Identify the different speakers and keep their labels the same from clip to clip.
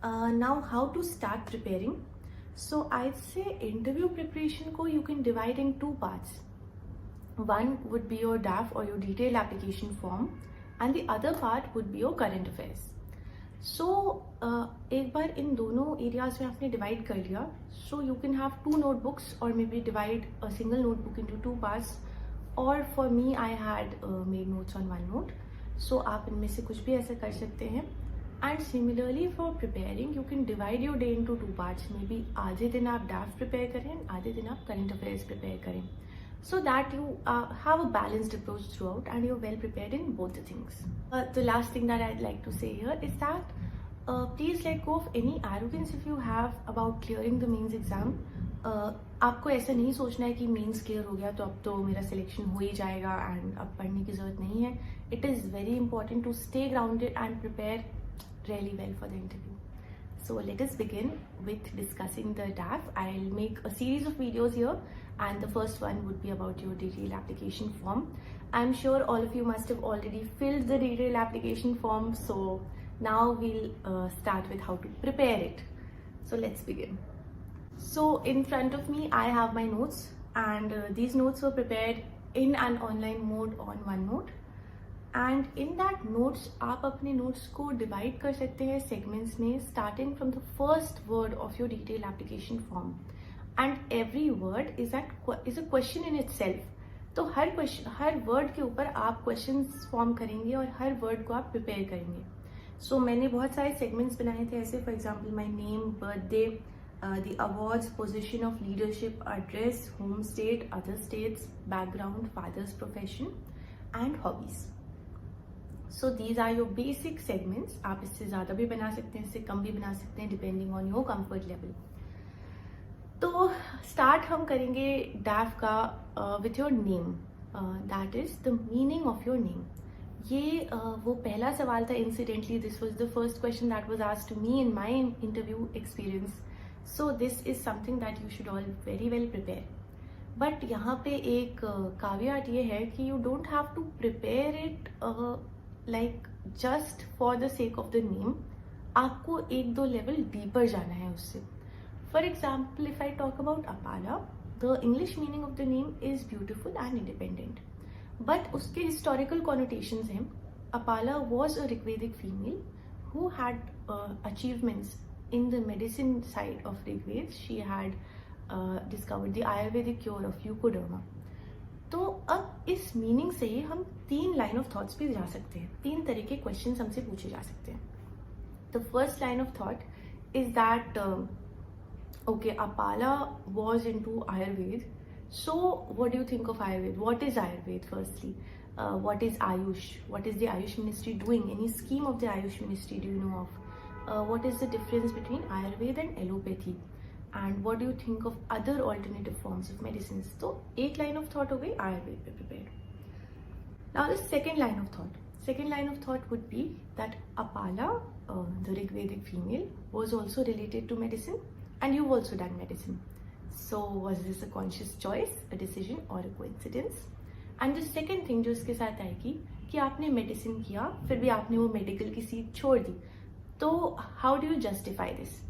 Speaker 1: Now, how to start preparing? So I'd say interview preparation ko you can divide in two parts. One would be your DAF or your detailed application form, and the other part would be your current affairs. So एक बार इन दोनों areas में आपने divide कर लिया, so you can have two notebooks or maybe divide a single notebook into two parts. Or for me, I had made notes on one note. So आप इनमें से कुछ भी ऐसा कर सकते हैं. And similarly for preparing, you can divide your day into two parts. Maybe आधे दिन आप DAF prepare करें, आधे दिन आप current affairs prepare करें. So that you have a balanced approach throughout and you're well prepared in both the things. The last thing that I'd like to say here is that please let go of any arrogance if you have about clearing the mains exam. आपको ऐसा नहीं सोचना है कि mains clear हो गया तो अब तो मेरा सिलेक्शन हो ही जाएगा एंड अब पढ़ने की जरूरत नहीं है. It is very important to stay grounded and prepare really well for the interview. So let us begin with discussing the DAF. I'll make a series of videos here and the first one would be about your detailed application form. I'm sure all of you must have already filled the detailed application form, so now we'll start with how to prepare it. So let's begin. So in front of me I have my notes and these notes were prepared in an online mode on OneNote. And in that notes आप अपने notes को divide कर सकते हैं segments में starting from the first word of your detail application form and every word is a question in itself. तो हर word के ऊपर आप क्वेश्चन फॉर्म करेंगे और हर वर्ड को आप प्रिपेयर करेंगे. सो मैंने बहुत सारे सेगमेंट्स बनाए थे ऐसे. For example my name, birthday, the awards, position of leadership, address, home state, other states, background, father's profession and hobbies. So these are your basic segments. आप इससे ज़्यादा भी बना सकते हैं, इससे कम भी बना सकते हैं depending on your comfort level. तो start हम करेंगे DAF का with your name. That is the meaning of your name. ये वो पहला सवाल था. Incidentally, this was the first question that was asked to me in my interview experience. So this is something that you should all very well prepare. But यहाँ पे एक caveat ये है कि you don't have to prepare it like just for the sake of the name. आपको एक दो level deeper जाना है उससे. For example if I talk about Apala, the English meaning of the name is beautiful and independent, but उसके historical connotations हैं. Apala was a Rigvedic female who had achievements in the medicine side of Rigveda. She had discovered the Ayurvedic cure of leucoderma. तो अब इस meaning से ही हम तीन line of thoughts पे जा सकते हैं. तीन तरह के क्वेश्चन हमसे पूछे जा सकते हैं. The first line of thought is that okay, Apala was into Ayurveda, so what do you think of Ayurveda? What is Ayurveda? Firstly, what is Ayush? What is the Ayush ministry doing? Any scheme of the Ayush ministry do you know of? What is the difference between Ayurveda and allopathy? And what do you think of other alternative forms of medicines? So एक line of thought हो गई आयुर्वेद पे prepared. Now the second line of thought. Second line of thought would be that Apala, the Rigvedic female, was also related to medicine, and you've also done medicine. So was this a conscious choice, a decision, or a coincidence? And the second thing जो इसके साथ आएगी कि आपने medicine किया, फिर भी आपने वो medical की सीट छोड़ दी. तो how do you justify this?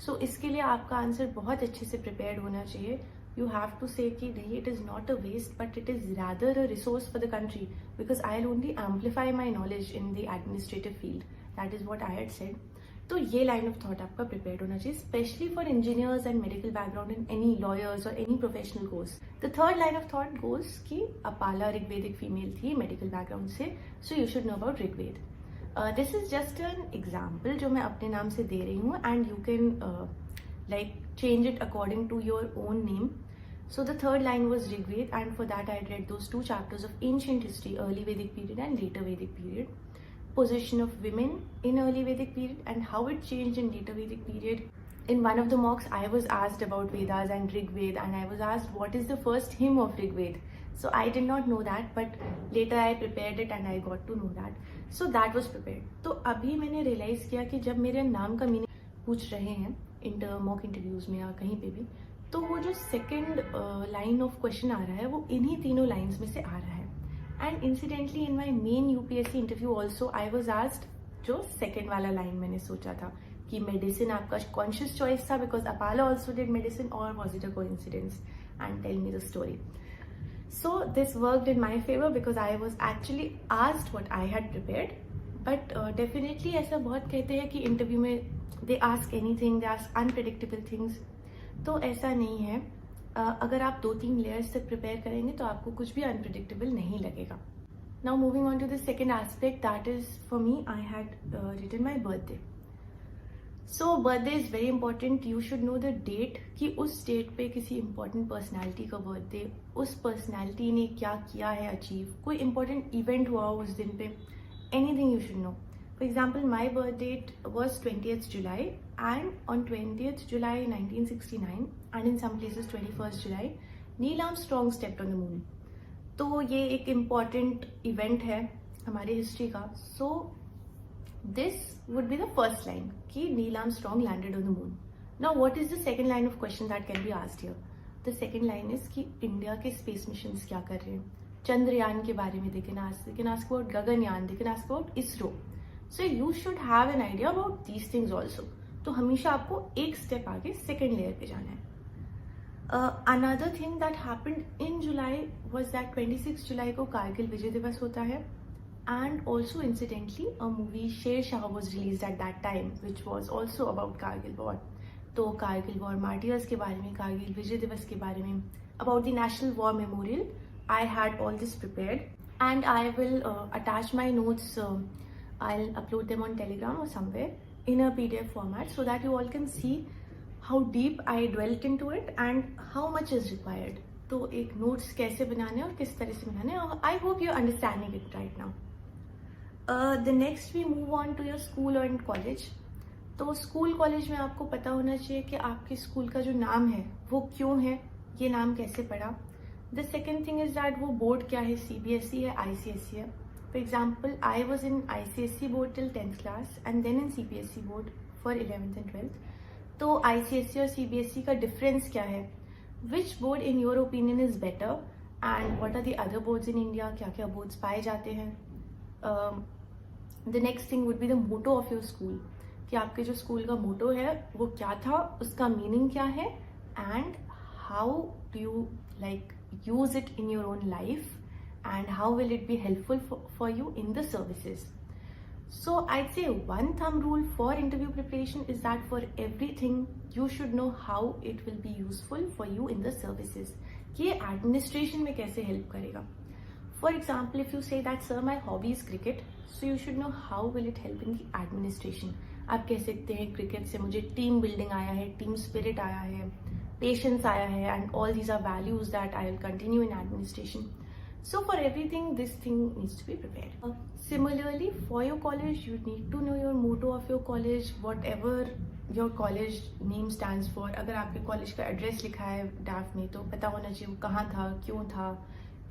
Speaker 1: सो इसके लिए आपका आंसर बहुत अच्छे से प्रिपेयर्ड होना चाहिए. यू हैव टू से कि नहीं, it is not a waste but it is rather a resource for the country because I will only amplify my knowledge in the administrative field. That is what I had said. तो ये line of thought आपका prepared होना चाहिए, specially for engineers and medical background in any lawyers और any professional course. The third line of thought goes कि अपाला ऋग्वेदिक female थी medical background से, so you should know about Rigveda. This is just an example जो मैं अपने नाम से दे रही हूँ and you can like change it according to your own name. So the third line was Rigved, and for that I had read those two chapters of ancient history, early Vedic period and later Vedic period. Position of women in early Vedic period and how it changed in later Vedic period. In one of the mocks I was asked about Vedas and Rigved, and I was asked what is the first hymn of Rigved. So I did not know that, but later I prepared it and I got to know that. So that was prepared. तो अभी मैंने realize किया कि जब मेरे नाम का meaning पूछ रहे हैं मॉक इंटरव्यूज में या कहीं पे भी, तो वो जो सेकेंड लाइन ऑफ क्वेश्चन आ रहा है वो इन्हीं तीनों लाइन्स में से आ रहा है. And incidentally in my main UPSC interview also I was asked जो सेकेंड वाला लाइन मैंने सोचा था कि मेडिसिन आपका कॉन्शियस चॉइस था because Apala also did medicine, और was it a coincidence, and tell me the story. So this worked in my favor because I was actually asked what I had prepared. But definitely ऐसा बहुत कहते हैं कि interview में they ask anything, they ask unpredictable things. तो ऐसा नहीं है. अगर आप 2-3 लेयर्स तक प्रिपेयर करेंगे तो आपको कुछ भी अनप्रिडिक्टेबल नहीं लगेगा. Now moving on to the second aspect, that is for me, I had written my birthday. So birthday is very important. You should know the date कि उस डेट पे किसी important personality का birthday, उस personality ने क्या किया है achieve, कोई important event हुआ हो उस दिन पे, anything you should know. For example, my birth date was 20th July, and on 20th July 1969 and in some places 21st July, Neil Armstrong stepped on the moon. तो ये एक important event है हमारे history का. So this would be the first line कि Neil Armstrong landed on the moon. Now what is the second line of question that can be asked here? The second line is कि India के space missions क्या कर रहे हैं, चंद्रयान के बारे में they can ask about Gaganyaan, they can ask about ISRO. So you should have an idea about these things also. तो हमेशा आपको एक स्टेप आगे सेकेंड लेयर पे जाना है. Another thing that happened in July was that 26 जुलाई को कारगिल विजय दिवस होता है. And also incidentally, a movie Sher Shah was released at that time, which was also about Kargil War. तो Kargil War martyrs के बारे में, कारगिल विजय दिवस के बारे में, about the National War Memorial, I had all this prepared, and I will attach my notes. I'll upload them on Telegram or somewhere in a PDF format so that you all can see how deep I dwelt into it and how much is required. तो एक notes कैसे बनाने और किस तरह से बनाने, I hope you're understanding it right now. The next we move on to your school and college. तो स्कूल कॉलेज में आपको पता होना चाहिए कि आपके स्कूल का जो नाम है वो क्यों है, ये नाम कैसे पड़ा. The second thing is that वो बोर्ड क्या है, CBSE है, ICSE है. For example I was in ICSE board till 10th class and then in CBSE board for 11th and 12th. तो ICSE और CBSE का डिफरेंस क्या है, which board in your opinion is better, and what are the other boards in India, क्या क्या boards पाए जाते हैं. The next thing would be the motto of your school, कि आपके जो स्कूल का मोटो है वो क्या था, उसका मीनिंग क्या है, and how do you like use it in your own life, and how will it be helpful for you in the services. So I'd say one thumb rule for interview preparation is that for everything you should know how it will be useful for you in the services. ये administration में कैसे help करेगा. For example, if you say that sir my hobby is cricket, so you should know how will it help in the administration. आप कह सकते हैं cricket से मुझे टीम बिल्डिंग आया है, टीम स्पिरिट आया है, पेशेंस आया है, and all these are values that I will continue in administration. So for everything, this thing needs to be prepared. Similarly, for your college, you need to know your motto of your college, whatever your college name stands for. अगर आपके college का address लिखा है डाफ में तो पता होना चाहिए वो कहाँ था, क्यों था.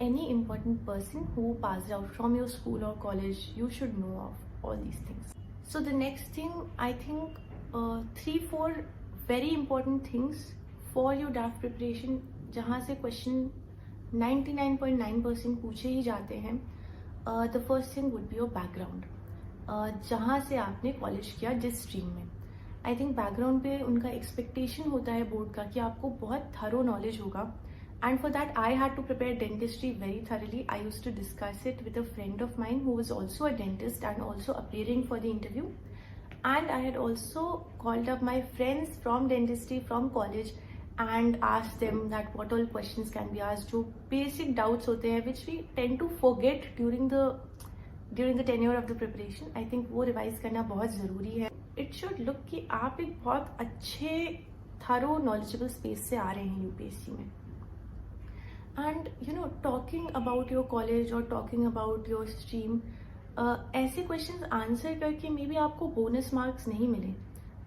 Speaker 1: Any important person who passed out from your school or college, you should know of all these things. So the next thing, I think 3-4 very important things for your draft preparation, जहाँ से question 99.9% पूछे ही जाते हैं. The first thing would be your background, जहाँ से आपने college किया, जिस स्ट्रीम में. आई थिंक बैकग्राउंड पे उनका एक्सपेक्टेशन होता है बोर्ड का कि आपको बहुत थरो नॉलेज होगा. And for that I had to prepare dentistry very thoroughly. I used to discuss it with a friend of mine who was also a dentist and also appearing for the interview. And I had also called up my friends from dentistry from college and ask them that what all questions can be asked, जो basic doubts होते हैं which we tend to forget during the tenure of the preparation. I think वो revise करना बहुत ज़रूरी है. It should look कि आप एक बहुत अच्छे thorough knowledgeable space से आ रहे हैं UPSC में. And you know, talking about your college or talking about your stream, ऐसे questions answer करके maybe आपको bonus marks नहीं मिले,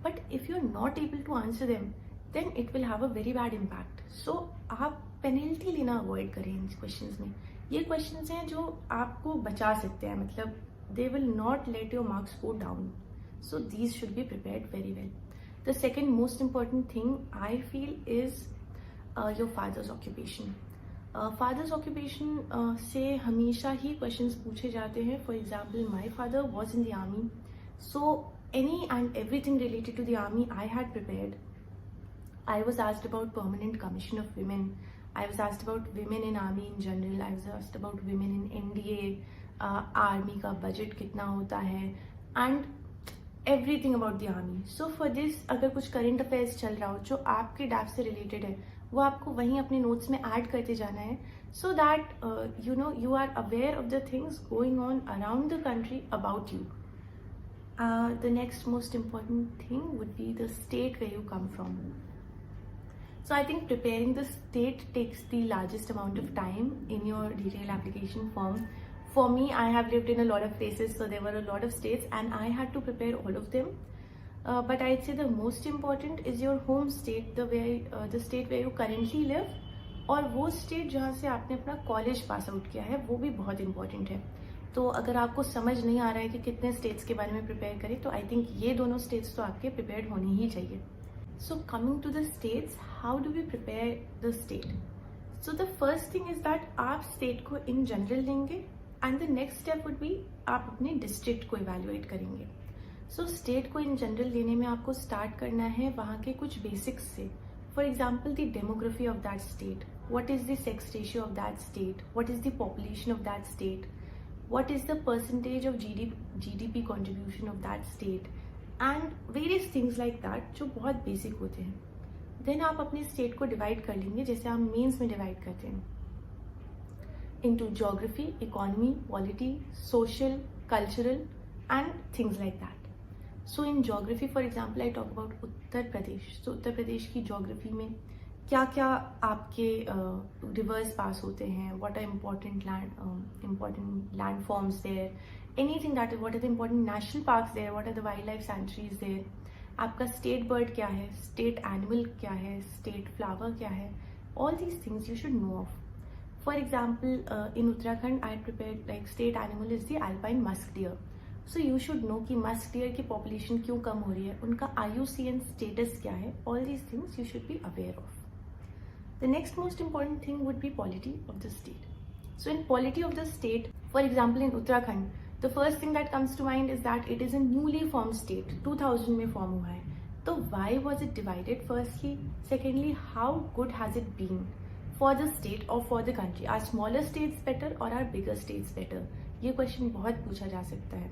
Speaker 1: but if you're not able to answer them, then it will have a very bad impact. So आप penalty लेना avoid करें इन questions में. ये क्वेश्चंस हैं जो आपको बचा सकते हैं, मतलब they will not let your marks go down. So these should be prepared very well. The second most important thing I feel is your father's occupation. Father's occupation से हमेशा ही क्वेश्चंस पूछे जाते हैं. For example, my father was in the army. So any and everything related to the army I had prepared. I was asked about permanent commission of women. I was asked about women in army in general. I was asked about women in NDA, army का budget कितना होता है, and everything about the army. So for this, अगर कुछ current affairs चल रहा हो जो आपके DAF से related है, वो आपको वहीं अपने notes में add करते जाना है, so that you are aware of the things going on around the country about you. The next most important thing would be the state where you come from. So I think preparing the state takes the largest amount of time in your detailed application form. For me, I have lived in a lot of places, so there were a lot of states and I had to prepare all of them. But I'd say the most important is your home state, the state where you currently live, और वो state जहाँ से आपने अपना college pass out किया है वो भी बहुत इंपॉर्टेंट है. तो अगर आपको समझ नहीं आ रहा है कि कितने स्टेट्स के बारे में प्रिपेयर करें, तो आई थिंक ये दोनों स्टेट्स तो आपके प्रिपेयर्ड होने ही चाहिए. So coming to the states, how do we prepare the state? So the first thing is that आप स्टेट को इन जनरल लेंगे and the next step would be आप अपने डिस्ट्रिक्ट को इवेलुएट करेंगे. सो स्टेट को इन जनरल लेने में आपको स्टार्ट करना है वहाँ के कुछ बेसिक्स से. For example, the demography of that state, what is the sex ratio of that state, what is the population of that state, what is the percentage of GDP contribution of that state, and various things like that जो बहुत basic होते हैं. Then आप अपने state को divide कर लेंगे जैसे हम मेंस में डिवाइड करते हैं, into geography, economy, polity, social, cultural and things like that. So in geography, for example, I talk about Uttar Pradesh. So Uttar Pradesh की geography में क्या क्या आपके रिवर्स पास होते हैं, what are important landforms there, anything that is, what are the important national parks there, what are the wildlife sanctuaries there, आपका state bird क्या है, स्टेट एनिमल क्या है, स्टेट फ्लावर क्या है, all these things you should know of. For example, in Uttarakhand I prepared like state animal is the alpine musk deer. So you should know कि musk deer की population क्यों कम हो रही है, उनका IUCN स्टेटस क्या है, all these things you should be aware of. The next most important thing would be polity of the state. So in polity of the state, for example in Uttarakhand, the first thing that comes to mind is that it is a newly formed state, 2000 में form हुआ है. तो why was it divided firstly? Secondly, how good has it been for the state or for the country? Are smaller states better or are bigger states better? ये question बहुत पूछा जा सकता है.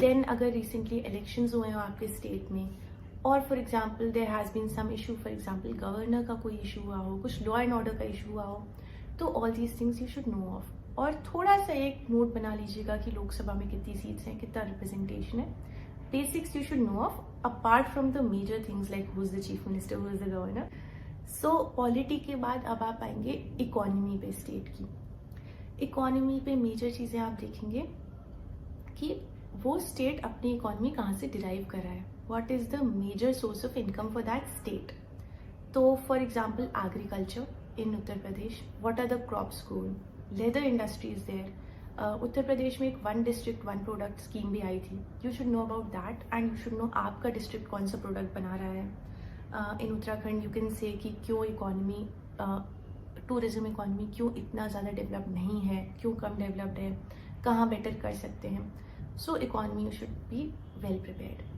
Speaker 1: Then अगर recently elections हुए हो आपके state में, और for example there has been some issue, for example governor का कोई इशू हुआ हो, कुछ लॉ एंड ऑर्डर का इशू हुआ हो, तो all these things you should know of. और थोड़ा सा एक नोट बना लीजिएगा कि लोकसभा में कितनी सीट्स हैं, कितना रिप्रेजेंटेशन है. Basics you should know of apart from the major things like who is the chief minister, who is the governor. So polity के बाद अब आप आएंगे इकोनॉमी पे स्टेट की. इकोनॉमी पे मेजर चीज़ें आप देखेंगे कि वो स्टेट अपनी इकोनॉमी कहाँ से डिराइव कर रहा है, what is the major source of income for that state. तो for example agriculture in Uttar Pradesh, what are the crops grown, leather industry is there. Uttar Pradesh में एक one district one product scheme भी आई थी. You should know about that and you should know आपका district कौन सा product बना रहा है. in Uttarakhand you can say कि क्यों इकोनॉमी, टूरिज्म इकोनॉमी क्यों इतना ज़्यादा डेवलप नहीं है, क्यों कम डेवलप्ड है, कहाँ बेटर कर सकते हैं. So economy you should be well prepared.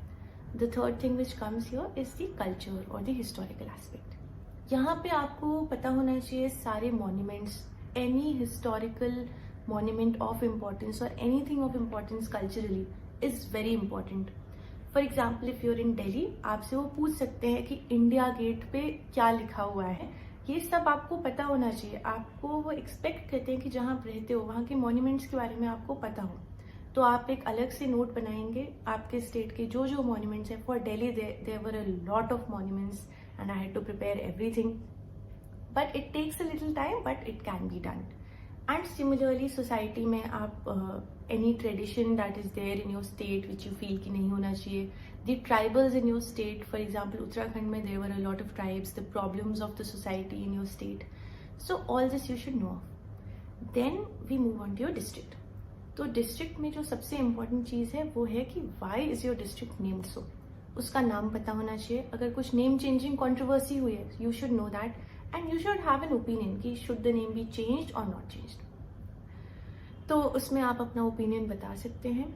Speaker 1: The third thing which comes here is the culture or the historical aspect. यहाँ पे आपको पता होना चाहिए सारे monuments, any historical monument of importance or anything of importance culturally is very important. For example, if you're in Delhi, आपसे वो पूछ सकते हैं कि इंडिया गेट पे क्या लिखा हुआ है. ये सब आपको पता होना चाहिए. आपको वो एक्सपेक्ट करते हैं कि जहाँ आप रहते हो वहाँ के मॉन्यूमेंट्स के बारे में आपको पता हो. तो आप एक अलग से नोट बनाएंगे आपके स्टेट के जो जो मॉन्यूमेंट्स हैं. For Delhi there were a lot of monuments and I had to prepare everything, but it takes a little time, but it can be done. And similarly society में आप any tradition that is there in your state which you feel कि नहीं होना चाहिए, the tribals in your state. For example Uttarakhand में there were a lot of tribes, the problems of the society in your state. So all this you should know. Then we move on to your district. तो district में जो सबसे important चीज़ है वो है कि why is your district named so. उसका नाम पता होना चाहिए. अगर कुछ नेम चेंजिंग कंट्रोवर्सी हुई है, you should know that and you should have an opinion कि should the name be changed और नॉट चेंज्ड. तो उसमें आप अपना ओपिनियन बता सकते हैं.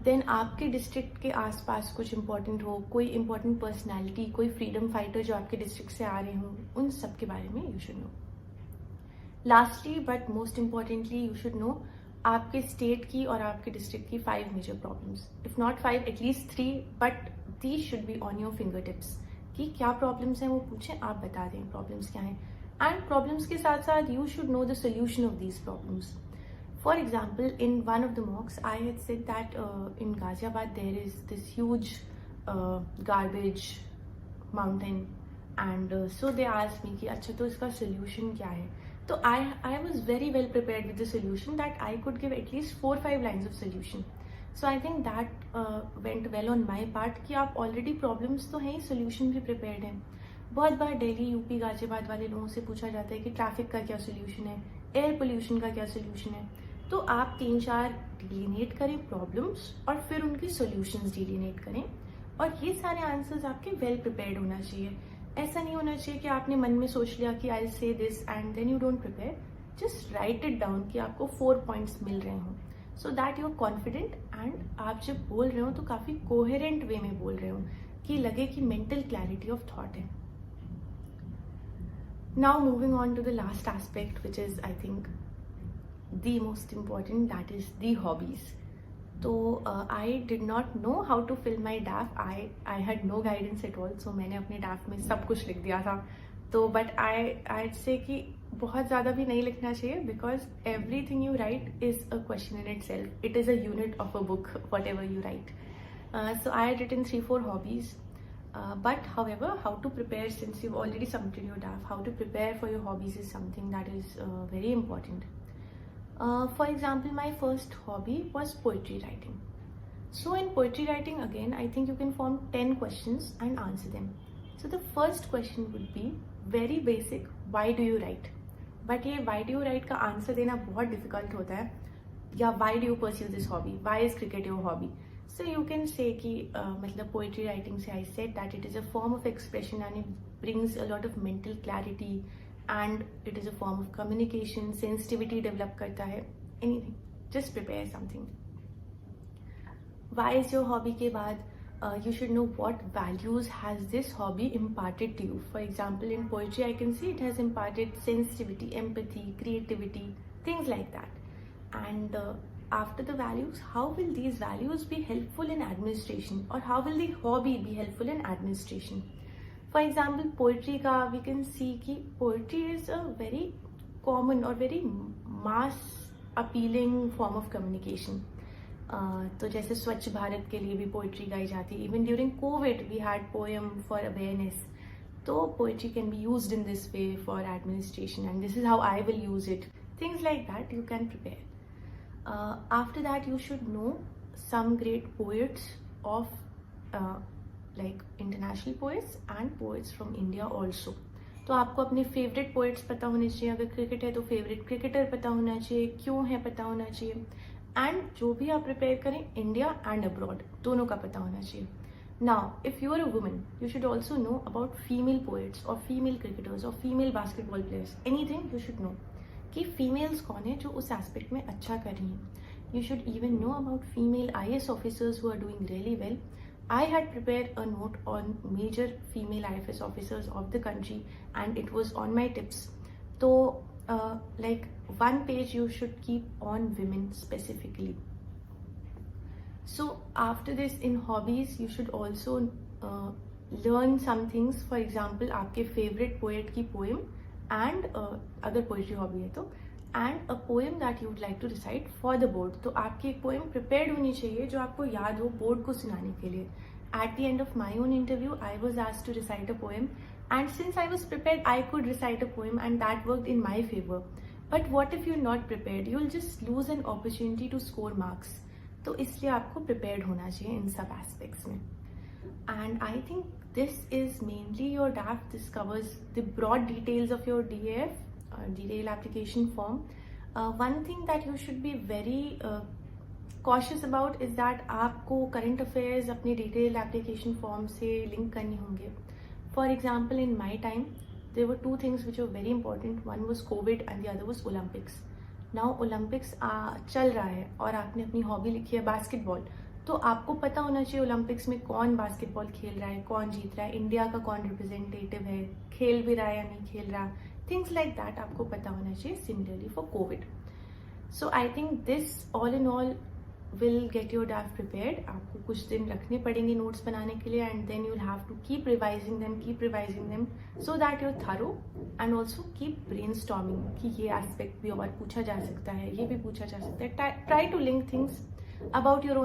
Speaker 1: देन आपके डिस्ट्रिक्ट के आसपास कुछ इंपॉर्टेंट हो, कोई इंपॉर्टेंट पर्सनैलिटी, कोई फ्रीडम फाइटर जो आपके डिस्ट्रिक्ट से आ रहे हों, उन सब के बारे में you should know. Lastly but most importantly you should know आपके स्टेट की और आपके डिस्ट्रिक्ट की 5 major problems, if not 5 at least 3, but these should be on your fingertips. कि क्या प्रॉब्लम्स हैं वो पूछें, आप बता दें प्रॉब्लम्स क्या हैं. एंड प्रॉब्लम्स के साथ साथ you should know the solution of these problems. For example, in one of the mocks, I had said that in Ghaziabad there is this huge garbage mountain, and so they asked me कि अच्छा तो इसका solution क्या है. तो I was very well prepared with the solution that I could give at least 4-5 lines of solution. So I think that went well on my part कि आप already problems तो हैं ही, solution भी prepared हैं. बहुत बार दिल्ली, यूपी, गाजियाबाद वाले लोगों से पूछा जाता है कि ट्रैफिक का क्या सोल्यूशन है, एयर पोल्यूशन का क्या सोल्यूशन है. तो आप 3-4 डिलीनेट करें प्रॉब्लम्स और फिर उनकी सॉल्यूशंस डिलीनेट करें, और ये सारे आंसर्स आपके वेल प्रिपेयर्ड होना चाहिए. ऐसा नहीं होना चाहिए कि आपने मन में सोच लिया कि I say this and then you don't prepare. Just write it down कि आपको 4 पॉइंट्स मिल रहे हों, so that you are confident, and आप जब बोल रहे हो तो काफ़ी कोहेरेंट वे में बोल रहे हो कि लगे कि मेंटल क्लैरिटी ऑफ थॉट है. Now moving on to the last aspect which is I think the most important, that is the hobbies. So I did not know how to fill my DAF. I had no guidance at all, so मैंने अपने DAF में सब कुछ लिख दिया था. तो but I'd say कि बहुत ज़्यादा भी नहीं लिखना चाहिए, because everything you write is a question in itself. It is a unit of a book, whatever you write. So I had written 3-4 hobbies. But however, how to prepare, since you've already submitted your DAF, how to prepare for your hobbies is something that is very important. For example, my first hobby was poetry writing. So in poetry writing, again, I think you can form 10 questions and answer them. So the first question would be very basic, why do you write? But ये why do you write का answer देना बहुत difficult होता है. या why do you pursue this hobby? Why is cricket your hobby? So you can say कि मतलब poetry writing से I said that it is a form of expression and it brings a lot of mental clarity, and it is a form of communication, sensitivity develop करता है. Anything, just prepare something. Why is your hobby के बाद you should know what values has this hobby imparted to you. For example, in poetry I can see it has imparted sensitivity, empathy, creativity, things like that. And after the values, how will these values be helpful in administration, or how will the hobby be helpful in administration? For example, poetry का we can see कि poetry is a very common or very mass appealing form of communication. तो जैसे स्वच्छ भारत के लिए भी poetry गाई जाती है. Even during COVID we had poem for awareness. तो poetry can be used in this way for administration, and this is how I will use it. Things like that you can prepare. After that you should know some great poets of like international poets and poets from India also. तो आपको अपने favourite poets पता होने चाहिए. अगर cricket है तो favourite cricketer पता होना चाहिए, क्यों है पता होना चाहिए. एंड जो भी आप प्रिपेयर करें, इंडिया एंड अब्रॉड दोनों का पता होना चाहिए. Now if you are a woman, you should also know about female poets और फीमेल क्रिकेटर्स और female basketball players. Anything you should know कि फीमेल्स कौन है जो उस एस्पेक्ट में अच्छा कर रही हैं. You should even know about female IAS officers who are doing really well. I had prepared a note on major female IFS officers of the country, and it was on my tips. So, like 1 page you should keep on women specifically. So after this, in hobbies, you should also learn some things. For example, आपके favorite poet की poem, and अगर poetry hobby है तो, and a poem that you would like to recite for the board. तो आपकी एक poem prepared होनी चाहिए जो आपको याद हो board को सुनाने के लिए. At the end of my own interview, I was asked to recite a poem, and since I was prepared, I could recite a poem, and that worked in my favor. But what if you're not prepared? You'll just lose an opportunity to score marks. तो इसलिए आपको prepared होना चाहिए इन सब aspects में. And I think this is mainly your DAF. This covers the broad details of your DAF. Detail application form. One thing that you should be very cautious about is that आपको current affairs अपने detail application form से link करने होंगे. For example, in my time, there were 2 things which were very important. One was COVID and the other was Olympics. Now Olympics चल रहा है और आपने अपनी hobby लिखी है basketball. तो आपको पता होना चाहिए ओलंपिक्स में कौन बास्केटबॉल खेल रहा है, कौन जीत रहा है, इंडिया का कौन रिप्रेजेंटेटिव है, खेल भी रहा है या नहीं खेल रहा, थिंग्स लाइक दैट आपको पता होना चाहिए. Similarly for Covid. So I think this all in all will get your DAF prepared. आपको कुछ दिन रखने पड़ेंगे नोट्स बनाने के लिए, and then you'll have to keep revising them so that you're thorough, and also keep brainstorming कि ये aspect भी और पूछा जा सकता है, ये भी पूछा जा सकता है. Try to link things about your own